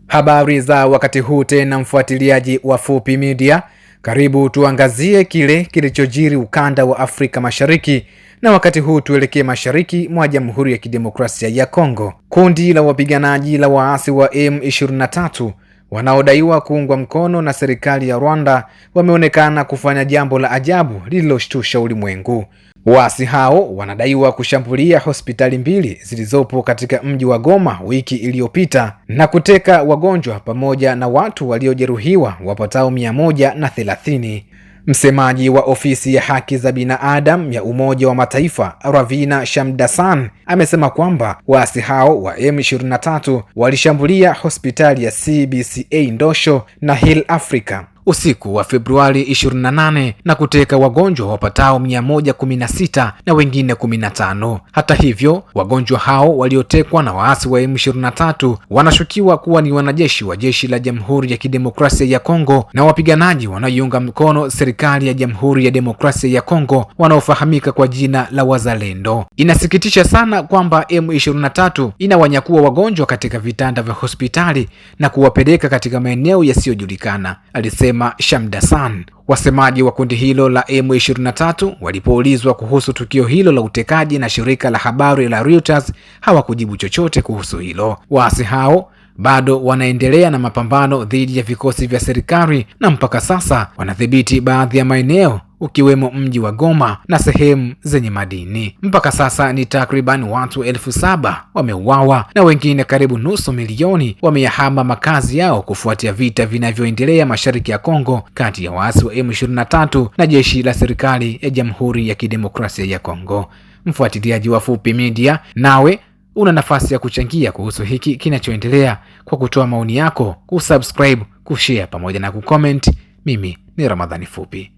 Habari za wakati huu tena, mfuatiliaji wa Fupi Media, karibu tuangazie kile kilichojiri ukanda wa Afrika Mashariki, na wakati huu tuelekee mashariki mwa Jamhuri ya Kidemokrasia ya Kongo. Kundi la wapiganaji la waasi wa M23 wanaodaiwa kuungwa mkono na serikali ya Rwanda wameonekana kufanya jambo la ajabu lililoshtusha ulimwengu. Waasi hao wanadaiwa kushambulia hospitali mbili zilizopo katika mji wa Goma wiki iliyopita na kuteka wagonjwa pamoja na watu waliojeruhiwa wapatao 130. Msemaji wa ofisi ya haki za binadamu ya Umoja wa Mataifa, Ravina Shamdasani, amesema kwamba waasi hao wa M23 walishambulia hospitali ya CBCA Ndosho na Hill Africa usiku wa Februari 28 na kuteka wagonjwa wapatao 116 na wengine 15. Hata hivyo, wagonjwa hao waliotekwa na waasi wa M23 wanashukiwa kuwa ni wanajeshi wa jeshi la Jamhuri ya Kidemokrasia ya Kongo na wapiganaji wanaoiunga mkono serikali ya Jamhuri ya Demokrasia ya Kongo wanaofahamika kwa jina la Wazalendo. Inasikitisha sana kwamba M23 inawanyakua wagonjwa katika vitanda vya hospitali na kuwapeleka katika maeneo yasiyojulikana, alisema Shamdasani. Wasemaji wa kundi hilo la M23 walipoulizwa kuhusu tukio hilo la utekaji na shirika la habari la Reuters hawakujibu chochote kuhusu hilo. Waasi hao bado wanaendelea na mapambano dhidi ya vikosi vya serikali na mpaka sasa wanadhibiti baadhi ya maeneo ukiwemo mji wa Goma na sehemu zenye madini. Mpaka sasa ni takriban watu 7,000 wameuawa na wengine karibu nusu milioni wameyahama makazi yao kufuatia vita vinavyoendelea mashariki ya Kongo kati ya waasi wa M23 na jeshi la serikali ya Jamhuri ya Kidemokrasia ya Kongo. Mfuatiliaji wa Fupi Media, nawe una nafasi ya kuchangia kuhusu hiki kinachoendelea kwa kutoa maoni yako, kusubscribe, kushare pamoja na kucomment. Mimi ni Ramadhani Fupi.